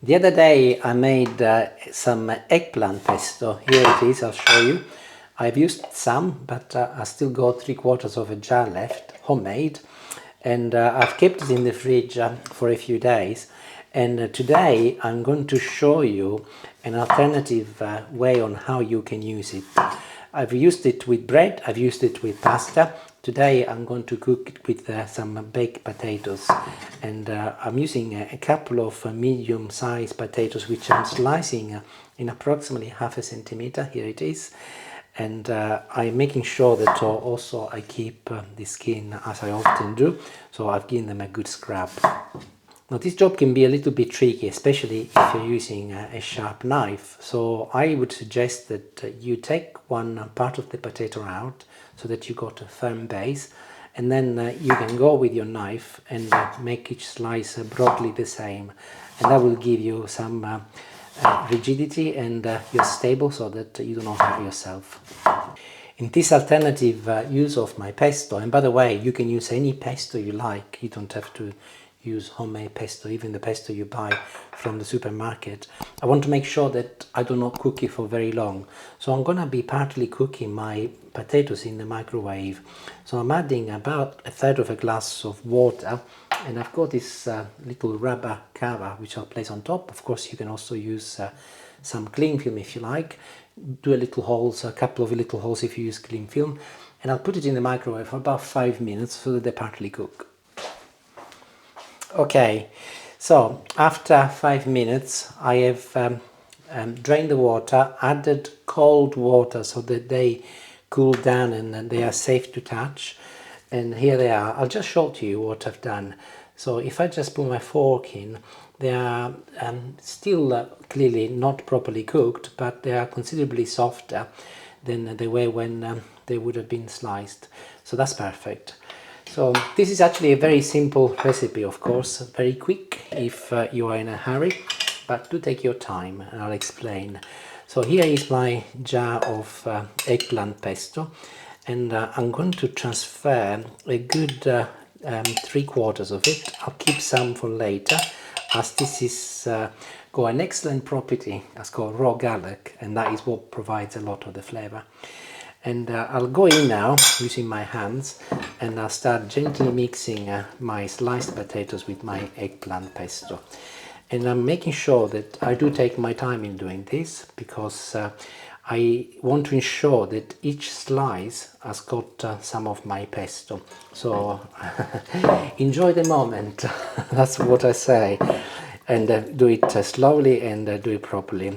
The other day I made some eggplant pesto. Here it is, I'll show you. I've used some, but I still got 3/4 of a jar left, homemade. And I've kept it in the fridge for a few days. And today I'm going to show you an alternative way on how you can use it. I've used it with bread, I've used it with pasta. Today I'm going to cook it with some baked potatoes, and I'm using a couple of medium-sized potatoes which I'm slicing in approximately 1/2 centimeter. Here it is. And I'm making sure that also I keep the skin, as I often do, so I've given them a good scrub. Now this job can be a little bit tricky, especially if you're using a sharp knife, so I would suggest that you take one part of the potato out so that you got a firm base, and then you can go with your knife and make each slice broadly the same, and that will give you some rigidity, and you're stable so that you don't hurt yourself. In this alternative use of my pesto, and by the way, you can use any pesto you like, you don't have to use homemade pesto, even the pesto you buy from the supermarket. I want to make sure that I do not cook it for very long, so I'm gonna be partly cooking my potatoes in the microwave. So I'm adding about 1/3 of a glass of water, and I've got this little rubber cover which I'll place on top. Of course you can also use some cling film if you like. Do a little holes, a couple of little holes if you use cling film, and I'll put it in the microwave for about 5 minutes so that they partly cook. Okay, so after 5 minutes I have drained the water, added cold water so that they cool down and they are safe to touch, and here they are. I'll just show to you what I've done. So if I just put my fork in, they are still clearly not properly cooked, but they are considerably softer than they were when they would have been sliced, so that's perfect. So this is actually a very simple recipe, of course, very quick if you are in a hurry, but do take your time and I'll explain. So here is my jar of eggplant pesto, and I'm going to transfer a good 3/4 of it. I'll keep some for later, as this is got an excellent property. It's called raw garlic, and that is what provides a lot of the flavor. And I'll go in now using my hands, and I'll start gently mixing my sliced potatoes with my eggplant pesto. And I'm making sure that I do take my time in doing this, because I want to ensure that each slice has got some of my pesto. So enjoy the moment, that's what I say. And do it slowly and do it properly.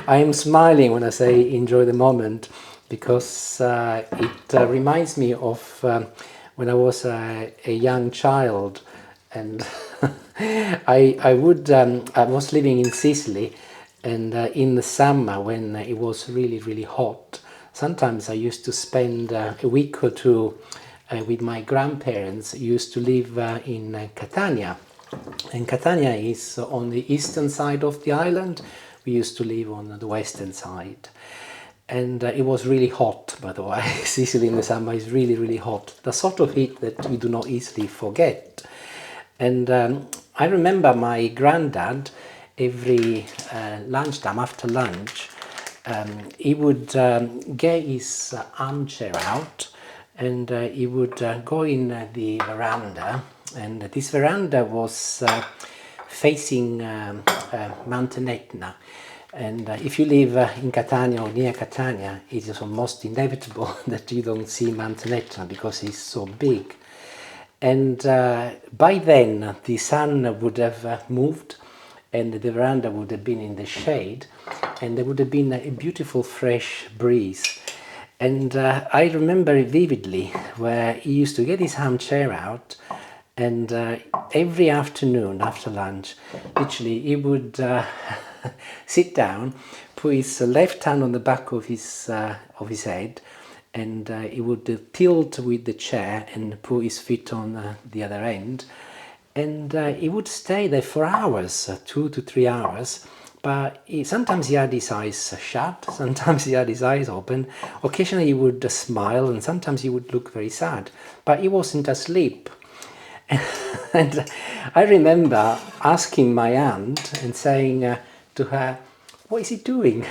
I am smiling when I say enjoy the moment, because it reminds me of when I was a young child, and I was living in Sicily, and in the summer when it was really hot, sometimes I used to spend a week or two with my grandparents. Used to live in Catania, and Catania is on the eastern side of the island. We used to live on the western side, and it was really hot, by the way. Sicily in the summer is really hot, the sort of heat that we do not easily forget. And I remember my granddad, every lunchtime, after lunch, he would get his armchair out, and he would go in the veranda, and this veranda was facing Mountain Etna. And if you live in Catania or near Catania, it is almost inevitable that you don't see Mountain Etna because it's so big. And by then the sun would have moved, and the veranda would have been in the shade, and there would have been a beautiful fresh breeze. And I remember vividly where he used to get his armchair out, and every afternoon after lunch, literally he would sit down, put his left hand on the back of his head, and he would tilt with the chair and put his feet on the other end, and he would stay there for hours, 2 to 3 hours. But sometimes he had his eyes shut, sometimes he had his eyes open, occasionally he would smile, and sometimes he would look very sad, but he wasn't asleep. And I remember asking my aunt and saying to her, "What is he doing?"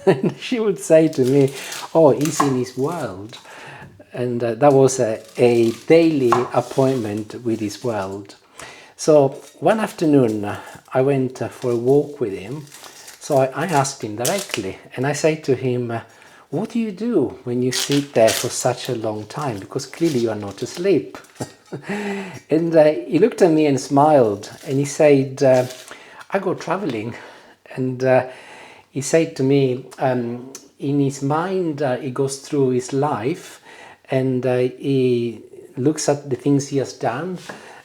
And she would say to me, "Oh, he's in his world." And that was a daily appointment with his world. So one afternoon I went for a walk with him. So I asked him directly, and I said to him, "What do you do when you sit there for such a long time? Because clearly you are not asleep." And he looked at me and smiled, and he said, "I go traveling." And he said to me, in his mind, he goes through his life, and he looks at the things he has done,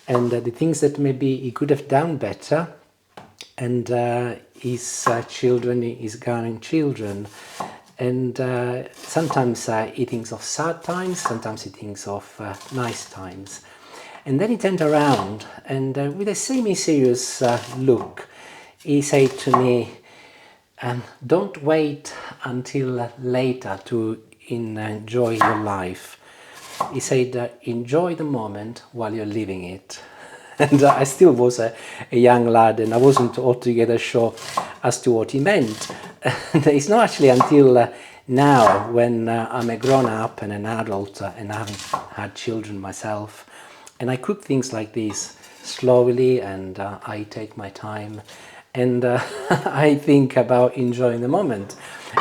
and the things that maybe he could have done better, and his children, his grandchildren. And sometimes he thinks of sad times, sometimes he thinks of nice times. And then he turned around, and with a semi-serious look, he said to me, "Don't wait until later to enjoy your life." He said, "Enjoy the moment while you're living it." And I still was a young lad, and I wasn't altogether sure as to what he meant. And it's not actually until now, when I'm a grown-up and an adult and I haven't had children myself, and I cook things like this slowly, and I take my time, and I think about enjoying the moment.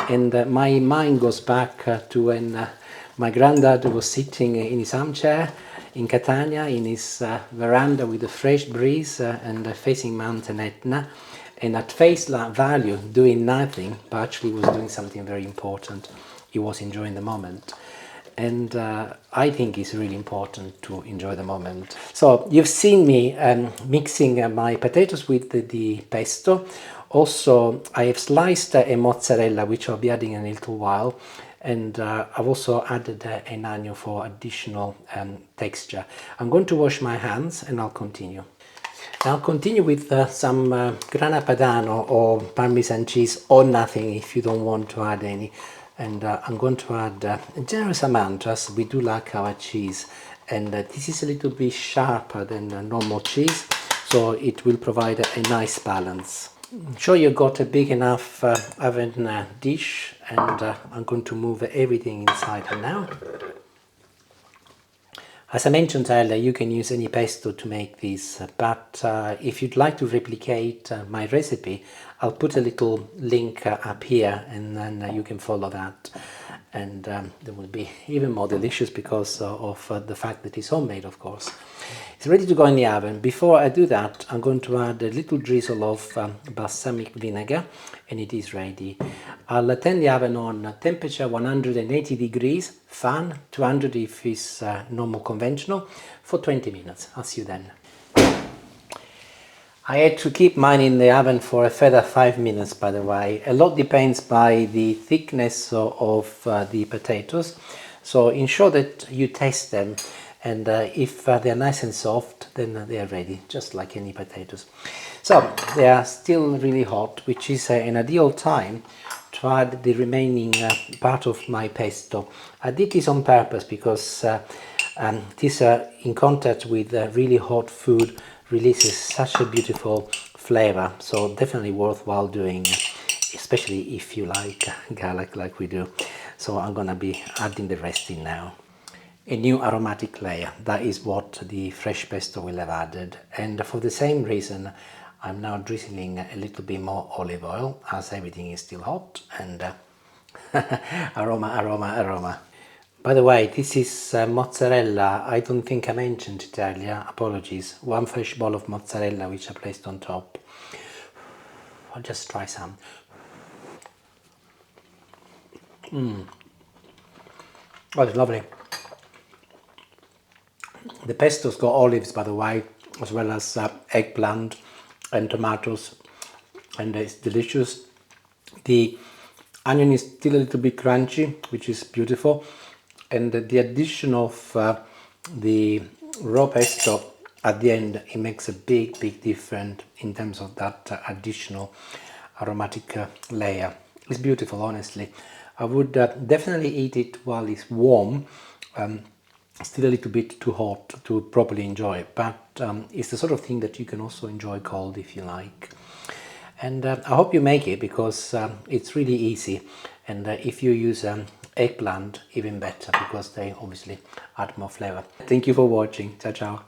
And my mind goes back to when my granddad was sitting in his armchair in Catania, in his veranda with a fresh breeze and facing Mountain Etna, and at face value doing nothing, but actually was doing something very important. He was enjoying the moment. And I think it's really important to enjoy the moment. So you've seen me mixing my potatoes with the pesto. Also, I have sliced a mozzarella, which I'll be adding in a little while. And I've also added an onion for additional texture. I'm going to wash my hands and I'll continue. I'll continue with some grana padano or Parmesan cheese, or nothing if you don't want to add any. And I'm going to add a generous amount, as we do like our cheese. And this is a little bit sharper than normal cheese, so it will provide a nice balance. I'm sure you got a big enough oven dish, and I'm going to move everything inside it now. As I mentioned earlier, you can use any pesto to make this, but if you'd like to replicate my recipe, I'll put a little link up here, and then you can follow that. And they will be even more delicious because of the fact that it's homemade, of course. It's ready to go in the oven. Before I do that, I'm going to add a little drizzle of balsamic vinegar, and it is ready. I'll turn the oven on temperature 180 degrees, fan 200 if it's normal conventional, for 20 minutes. I'll see you then. I had to keep mine in the oven for a further 5 minutes, by the way. A lot depends by the thickness of the potatoes, so ensure that you taste them, and if they're nice and soft, then they are ready, just like any potatoes. So they are still really hot, which is an ideal time to add the remaining part of my pesto. I did this on purpose because this in contact with really hot food releases such a beautiful flavor, so definitely worthwhile doing, especially if you like garlic like we do. So I'm gonna be adding the rest in now. A new aromatic layer, that is what the fresh pesto will have added, and for the same reason I'm now drizzling a little bit more olive oil, as everything is still hot, and aroma. By the way, this is mozzarella. I don't think I mentioned it earlier, apologies. One fresh ball of mozzarella which I placed on top. I'll just try some. Oh, it's lovely. The pesto's got olives, by the way, as well as eggplant and tomatoes, and it's delicious. The onion is still a little bit crunchy, which is beautiful, and the addition of the raw pesto at the end, it makes a big difference in terms of that additional aromatic layer. It's beautiful, honestly. I would definitely eat it while it's warm. Still a little bit too hot to properly enjoy it, but it's the sort of thing that you can also enjoy cold if you like. And I hope you make it, because it's really easy, and if you use eggplant, even better, because they obviously add more flavor. Thank you for watching. Ciao ciao.